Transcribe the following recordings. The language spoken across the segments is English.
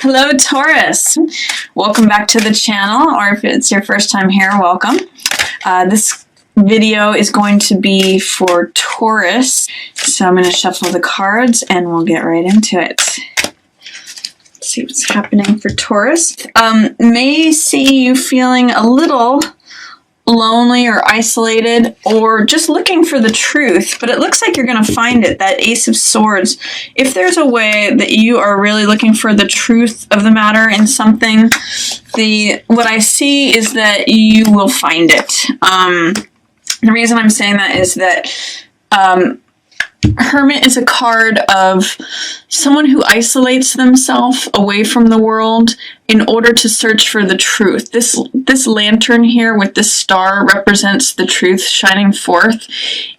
Hello, Taurus. Welcome back to the channel, or if it's your first time here, welcome. This video is going to be for Taurus, so I'm going to shuffle the cards and we'll get right into it. Let's see what's happening for Taurus. May see you feeling a little lonely or isolated or just looking for the truth, but it looks like you're going to find it, that Ace of Swords. If there's a way that you are really looking for the truth of the matter in something, what I see is that you will find it. The reason I'm saying that is that Hermit is a card of someone who isolates themselves away from the world in order to search for the truth. This lantern here with this star represents the truth shining forth.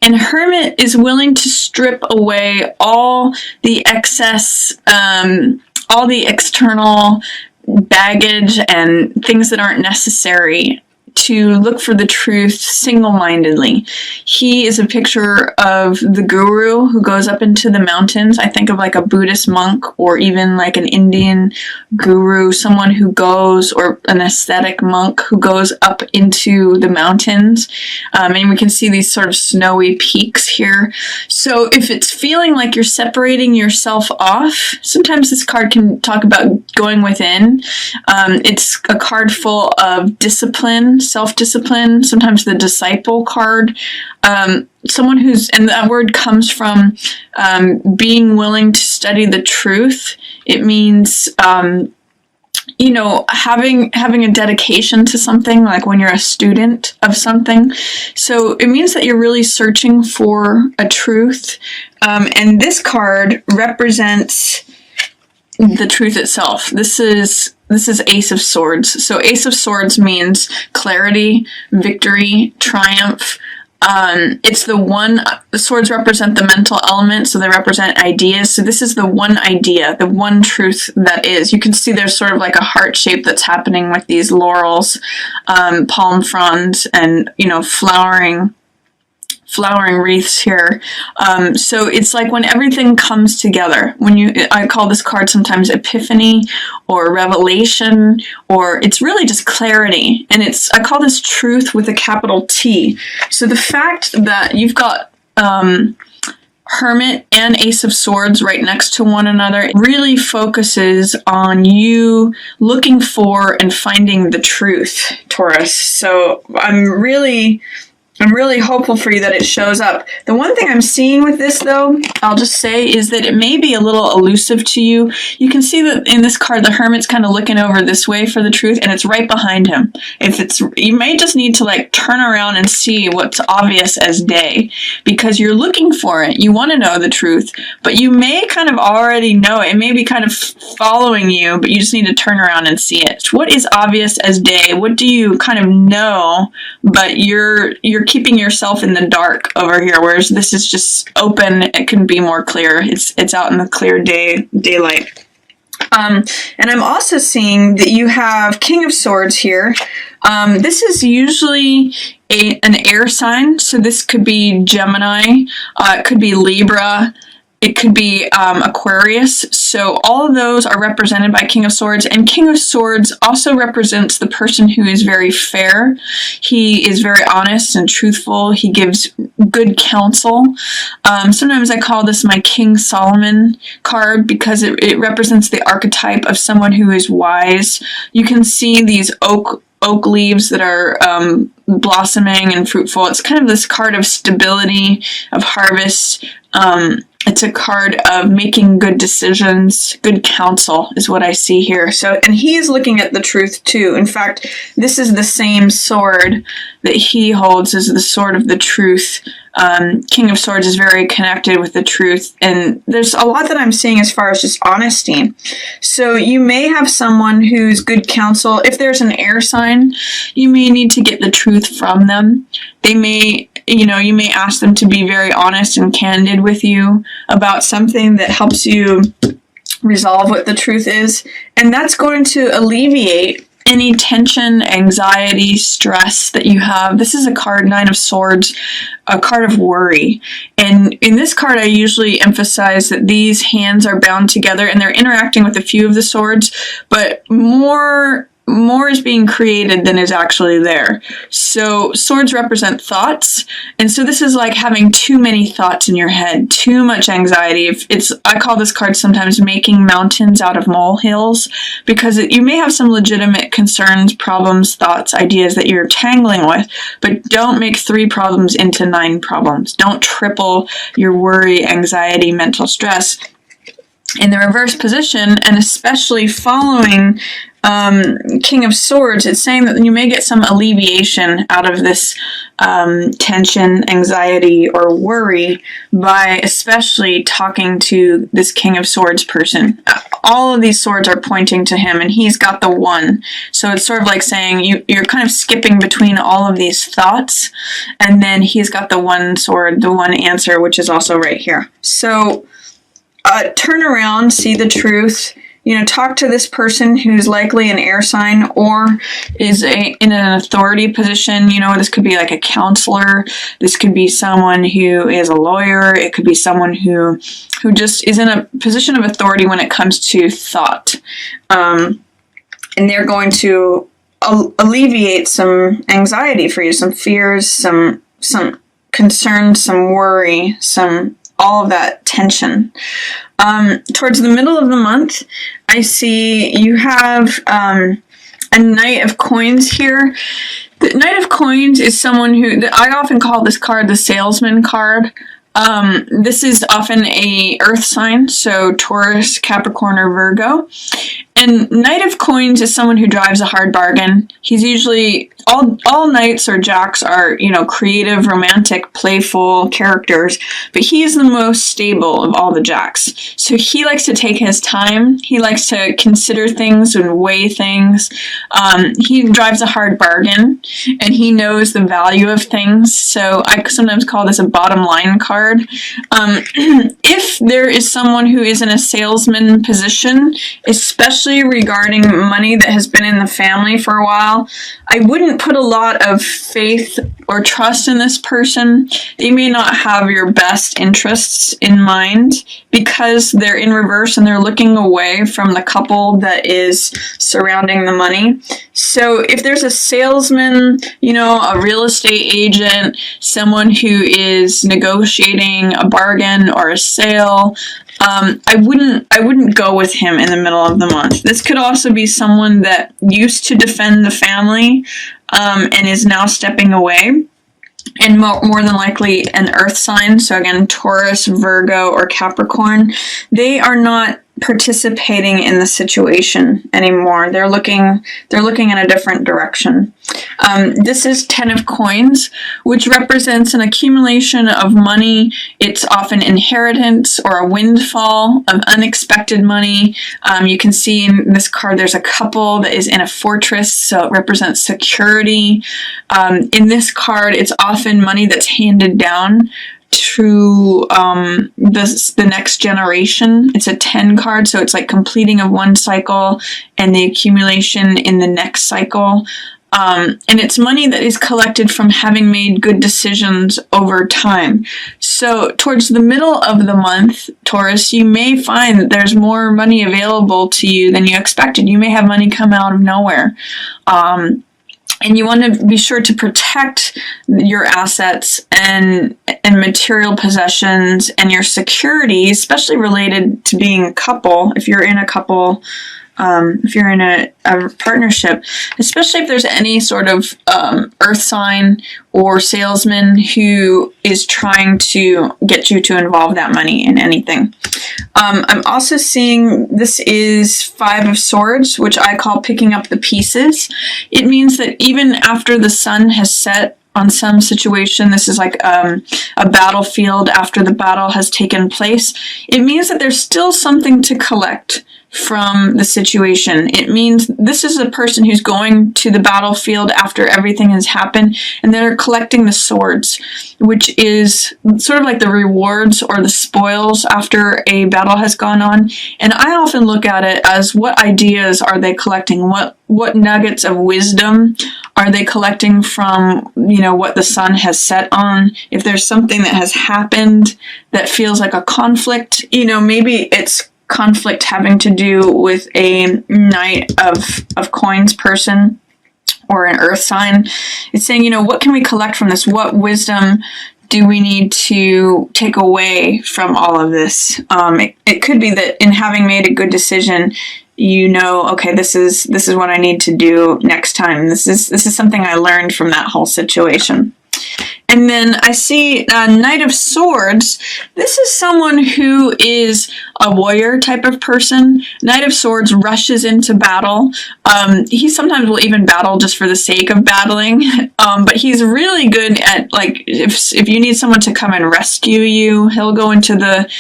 And Hermit is willing to strip away all the excess, all the external baggage and things that aren't necessary to look for the truth single-mindedly. He is a picture of the guru who goes up into the mountains. I think of like a Buddhist monk or even like an Indian guru, someone who goes, or an ascetic monk who goes up into the mountains. And we can see these sort of snowy peaks here. So if it's feeling like you're separating yourself off, sometimes this card can talk about going within. It's a card full of discipline, self-discipline, sometimes the disciple card. Someone who's, and that word comes from being willing to study the truth. It means, you know, having a dedication to something, like when you're a student of something. So it means that you're really searching for a truth. And this card represents the truth itself. This is Ace of Swords. So Ace of Swords means clarity, victory, triumph. It's the swords represent the mental element, so they represent ideas. So this is the one idea, the one truth that is. You can see there's sort of like a heart shape that's happening with these laurels, palm fronds, and, you know, flowering wreaths here. So it's like when everything comes together. I call this card sometimes epiphany or revelation, or it's really just clarity. And I call this truth with a capital T. So the fact that you've got Hermit and Ace of Swords right next to one another really focuses on you looking for and finding the truth, Taurus. So I'm really hopeful for you that it shows up. The one thing I'm seeing with this, though, I'll just say, is that it may be a little elusive to you. You can see that in this card, the Hermit's kind of looking over this way for the truth, and it's right behind him. You may just need to like turn around and see what's obvious as day, because you're looking for it. You want to know the truth, but you may kind of already know it. It may be kind of following you, but you just need to turn around and see it. What is obvious as day? What do you kind of know, but you're keeping yourself in the dark over here, whereas this is just open. It can be more clear. It's out in the clear daylight. And I'm also seeing that you have King of Swords here. This is usually an air sign, so this could be Gemini, it could be Libra, it could be Aquarius. So all of those are represented by King of Swords. And King of Swords also represents the person who is very fair. He is very honest and truthful. He gives good counsel. Sometimes I call this my King Solomon card because it represents the archetype of someone who is wise. You can see these oak leaves that are blossoming and fruitful. It's kind of this card of stability, of harvest. It's a card of making good decisions, good counsel is what I see here. So, and he is looking at the truth too. In fact, this is the same sword that he holds as the sword of the truth. King of Swords is very connected with the truth, and there's a lot that I'm seeing as far as just honesty. So you may have someone who's good counsel. If there's an air sign, you may need to get the truth from them. They may, you may ask them to be very honest and candid with you about something that helps you resolve what the truth is, and that's going to alleviate any tension, anxiety, stress that you have. This is a card, Nine of Swords, a card of worry. And in this card, I usually emphasize that these hands are bound together and they're interacting with a few of the swords, but more is being created than is actually there. So swords represent thoughts, and so this is like having too many thoughts in your head, too much anxiety. I call this card sometimes making mountains out of molehills, because you may have some legitimate concerns, problems, thoughts, ideas that you're tangling with, but don't make 3 problems into 9 problems. Don't triple your worry, anxiety, mental stress. In the reverse position, and especially following King of Swords, it's saying that you may get some alleviation out of this tension, anxiety, or worry by especially talking to this King of Swords person. All of these swords are pointing to him, and he's got the one. So it's sort of like saying you're kind of skipping between all of these thoughts, and then he's got the one sword, the one answer, which is also right here. So turn around, see the truth. Talk to this person who's likely an air sign or is in an authority position. This could be like a counselor. This could be someone who is a lawyer. It could be someone who just is in a position of authority when it comes to thought. And they're going to alleviate some anxiety for you, some fears, some concerns, some worry, all of that tension. Towards the middle of the month, I see you have a Knight of Coins here. The Knight of Coins is someone I often call this card the salesman card. This is often a earth sign, so Taurus, Capricorn, or Virgo. And Knight of Coins is someone who drives a hard bargain. He's usually, all knights or jacks are, creative, romantic, playful characters, but he's the most stable of all the jacks. So he likes to take his time. He likes to consider things and weigh things. He drives a hard bargain, and he knows the value of things. So I sometimes call this a bottom line card. If there is someone who is in a salesman position, especially regarding money that has been in the family for a while, I wouldn't put a lot of faith or trust in this person. They may not have your best interests in mind because they're in reverse and they're looking away from the couple that is surrounding the money. So if there's a salesman, a real estate agent, someone who is negotiating a bargain or a sale, I wouldn't go with him in the middle of the month. This could also be someone that used to defend the family and is now stepping away, and more than likely an earth sign. So again, Taurus, Virgo, or Capricorn. They are not participating in the situation anymore. They're looking in a different direction. This is 10 of Coins, which represents an accumulation of money. It's often inheritance or a windfall of unexpected money. You can see in this card there's a couple that is in a fortress, so it represents security. In this card, it's often money that's handed down to the next generation. It's a 10 card, so it's like completing of one cycle and the accumulation in the next cycle. And it's money that is collected from having made good decisions over time. So towards the middle of the month, Taurus, you may find that there's more money available to you than you expected. You may have money come out of nowhere. And you want to be sure to protect your assets and material possessions and your security, especially related to being a couple. If you're in a couple, if you're in a partnership, especially if there's any sort of earth sign or salesman who is trying to get you to involve that money in anything. I'm also seeing this is 5 of Swords, which I call picking up the pieces. It means that even after the sun has set on some situation. This is like a battlefield after the battle has taken place. It means that there's still something to collect from the situation. It means this is a person who's going to the battlefield after everything has happened, and they're collecting the swords, which is sort of like the rewards or the spoils after a battle has gone on. And I often look at it as, what ideas are they collecting? What nuggets of wisdom are they collecting from, what the sun has set on? If there's something that has happened that feels like a conflict, maybe it's conflict having to do with a Knight of Coins person or an earth sign. It's saying, what can we collect from this? What wisdom do we need to take away from all of this? It could be that in having made a good decision, okay, this is what I need to do next time. This is something I learned from that whole situation. And then I see Knight of Swords. This is someone who is a warrior type of person. Knight of Swords rushes into battle. He sometimes will even battle just for the sake of battling. But he's really good at, like, if you need someone to come and rescue you, he'll go into the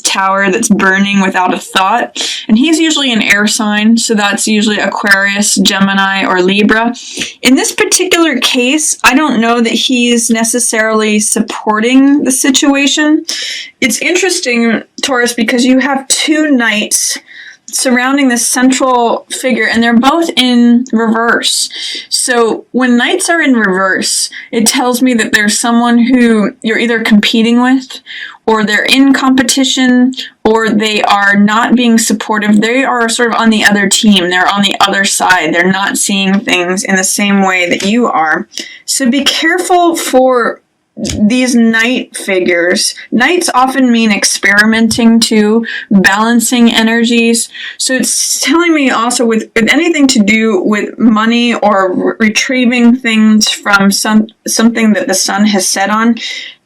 tower that's burning without a thought. And he's usually an air sign, so that's usually Aquarius, Gemini, or Libra. In this particular case, I don't know that he's necessarily supporting the situation. It's interesting, Taurus, because you have two knights surrounding this central figure, and they're both in reverse. So when knights are in reverse, it tells me that there's someone who you're either competing with, or they're in competition, or they are not being supportive. They are sort of on the other team. They're on the other side. They're not seeing things in the same way that you are. So be careful for these knight figures. Knights often mean experimenting too, balancing energies. So it's telling me also with anything to do with money or retrieving things from something that the sun has set on,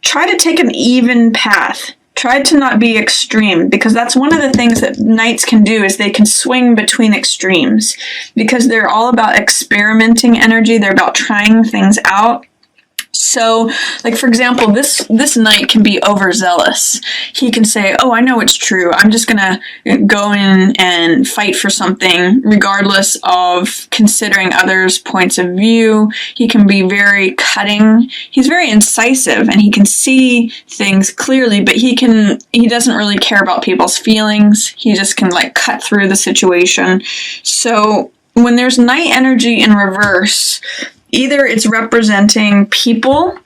try to take an even path. Try to not be extreme, because that's one of the things that knights can do, is they can swing between extremes, because they're all about experimenting energy. They're about trying things out. So, like, for example, this knight can be overzealous. He can say, oh, I know it's true. I'm just going to go in and fight for something regardless of considering others' points of view. He can be very cutting. He's very incisive, and he can see things clearly, but he doesn't really care about people's feelings. He just can, like, cut through the situation. So when there's knight energy in reverse, either it's representing people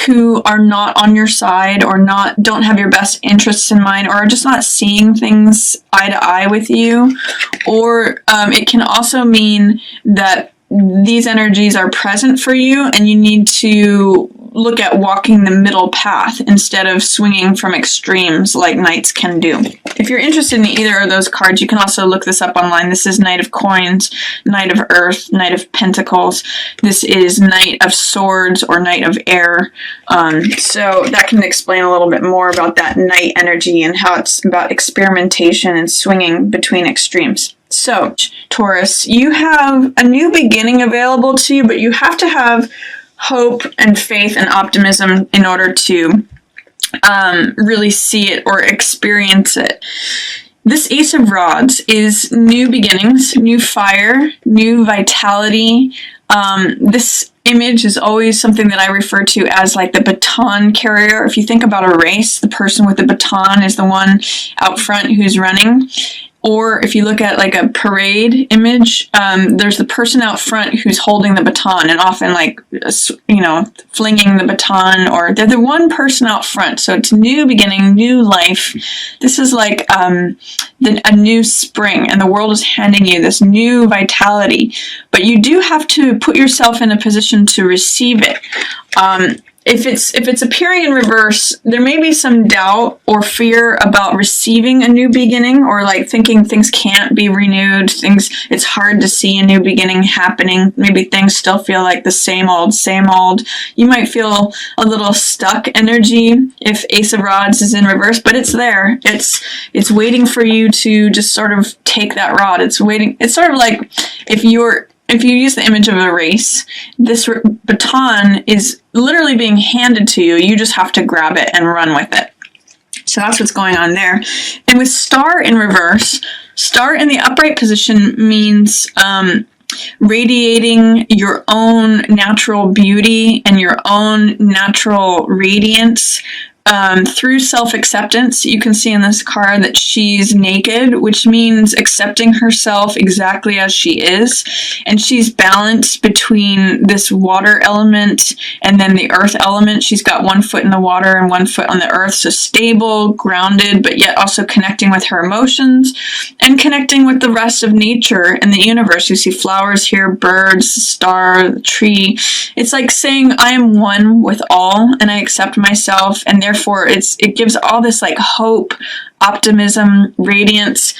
who are not on your side, or don't have your best interests in mind, or are just not seeing things eye to eye with you. Or it can also mean that these energies are present for you, and you need to look at walking the middle path instead of swinging from extremes like knights can do. If you're interested in either of those cards, you can also look this up online. This is Knight of Coins, Knight of Earth, Knight of Pentacles. This is Knight of Swords or Knight of Air. So that can explain a little bit more about that knight energy and how it's about experimentation and swinging between extremes. So, Taurus, you have a new beginning available to you, but you have to have hope and faith and optimism in order to really see it or experience it. This Ace of Rods is new beginnings, new fire, new vitality. This image is always something that I refer to as like the baton carrier. If you think about a race, the person with the baton is the one out front who's running. Or if you look at like a parade image, there's the person out front who's holding the baton, and often like, flinging the baton, or they're the one person out front. So it's new beginning, new life. This is like a new spring, and the world is handing you this new vitality. But you do have to put yourself in a position to receive it. If it's appearing in reverse, there may be some doubt or fear about receiving a new beginning, or like thinking things can't be renewed, it's hard to see a new beginning happening. Maybe things still feel like the same old, same old. You might feel a little stuck energy if Ace of Rods is in reverse, but it's there. It's waiting for you to just sort of take that rod. It's waiting. It's sort of like if if you use the image of a race, this baton is literally being handed to you. You just have to grab it and run with it. So that's what's going on there. And with star in reverse, star in the upright position means radiating your own natural beauty and your own natural radiance through self-acceptance. You can see in this card that she's naked, which means accepting herself exactly as she is. And she's balanced between this water element and then the earth element. She's got one foot in the water and one foot on the earth. So stable, grounded, but yet also connecting with her emotions and connecting with the rest of nature and the universe. You see flowers here, birds, star, tree. It's like saying, I am one with all and I accept myself, and therefore it gives all this like hope, optimism, radiance.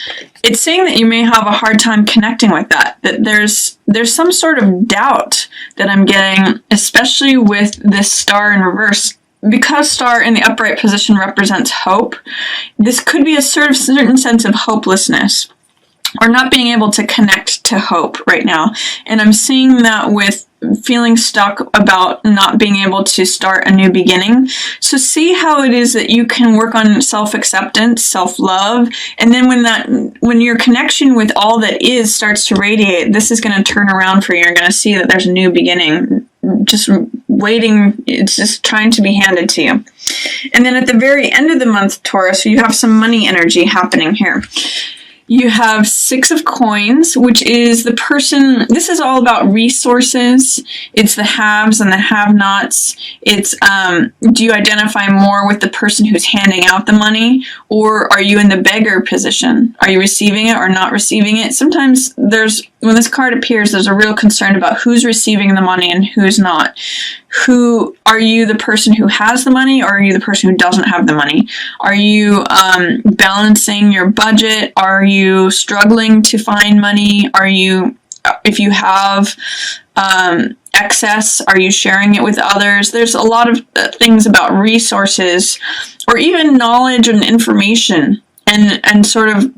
It's saying that you may have a hard time connecting with that there's some sort of doubt that I'm getting, especially with this star in reverse. Because star in the upright position represents hope, this could be a certain sense of hopelessness or not being able to connect to hope right now. And I'm seeing that with feeling stuck about not being able to start a new beginning. So see how it is that you can work on self-acceptance, self-love, and then when your connection with all that is starts to radiate, this is going to turn around for you. You're going to see that there's a new beginning just waiting. It's just trying to be handed to you. And then at the very end of the month, Taurus, you have some money energy happening here. You have 6 of coins, which is the person, this is all about resources. It's the haves and the have-nots. It's, do you identify more with the person who's handing out the money, or are you in the beggar position? Are you receiving it or not receiving it? Sometimes when this card appears, there's a real concern about who's receiving the money and who's not. Are you the person who has the money, or are you the person who doesn't have the money? Are you balancing your budget? Are you struggling to find money? If you have excess, are you sharing it with others? There's a lot of things about resources, or even knowledge and information, and sort of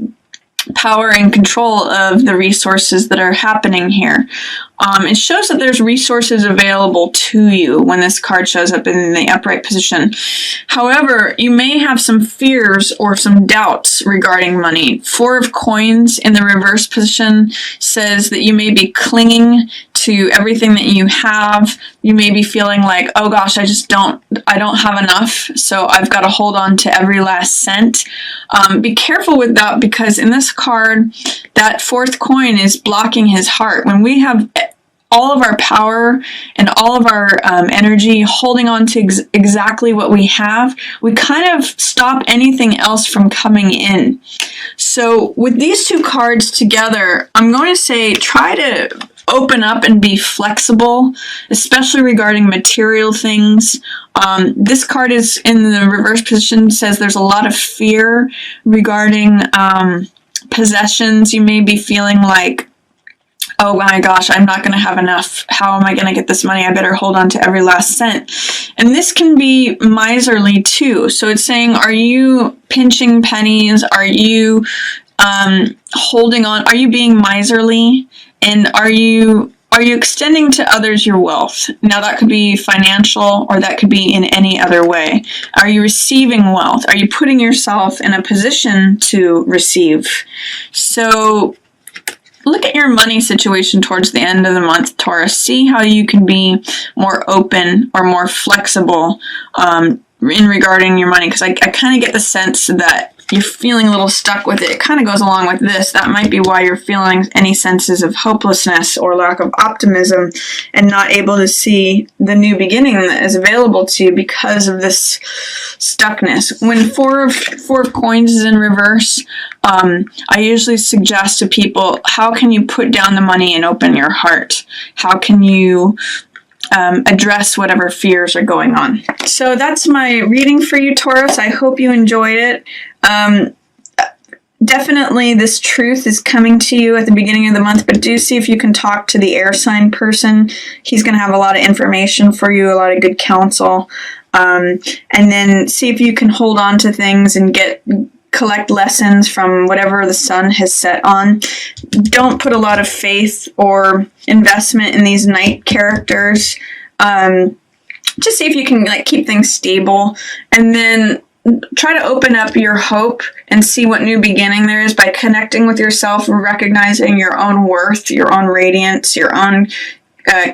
power and control of the resources that are happening here. It shows that there's resources available to you when this card shows up in the upright position. However, you may have some fears or some doubts regarding money. 4 of coins in the reverse position says that you may be clinging to everything that you have. You may be feeling like, oh gosh, I don't have enough, so I've got to hold on to every last cent. Be careful with that, because in this card, that 4th coin is blocking his heart. When we have all of our power and all of our energy holding on to exactly what we have, we kind of stop anything else from coming in. So with these 2 cards together, I'm going to say try to open up and be flexible, especially regarding material things. This card is in the reverse position, says there's a lot of fear regarding possessions. You may be feeling like, oh my gosh, I'm not going to have enough. How am I going to get this money? I better hold on to every last cent. And this can be miserly too. So it's saying, are you pinching pennies? Are you holding on? Are you being miserly? And are you extending to others your wealth? Now that could be financial, or that could be in any other way. Are you receiving wealth? Are you putting yourself in a position to receive? So look at your money situation towards the end of the month, Taurus. See how you can be more open or more flexible in regarding your money, because I kind of get the sense that you're feeling a little stuck with it. It kind of goes along with this. That might be why you're feeling any senses of hopelessness or lack of optimism and not able to see the new beginning that is available to you because of this stuckness. When 4 of coins is in reverse, I usually suggest to people, how can you put down the money and open your heart? How can you address whatever fears are going on? So that's my reading for you, Taurus. I hope you enjoyed it. Definitely this truth is coming to you at the beginning of the month, but do see if you can talk to the air sign person. He's going to have a lot of information for you, a lot of good counsel. And then see if you can hold on to things and collect lessons from whatever the sun has set on. Don't put a lot of faith or investment in these night characters. Just see if you can like keep things stable, and then try to open up your hope and see what new beginning there is by connecting with yourself, recognizing your own worth, your own radiance, your own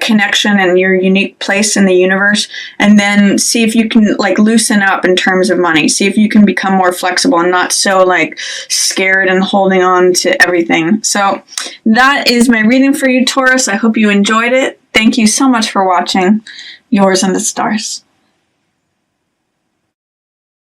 connection and your unique place in the universe. And then see if you can like loosen up in terms of money. See if you can become more flexible and not so like scared and holding on to everything. So that is my reading for you, Taurus. I hope you enjoyed it. Thank you so much for watching. Yours in the stars.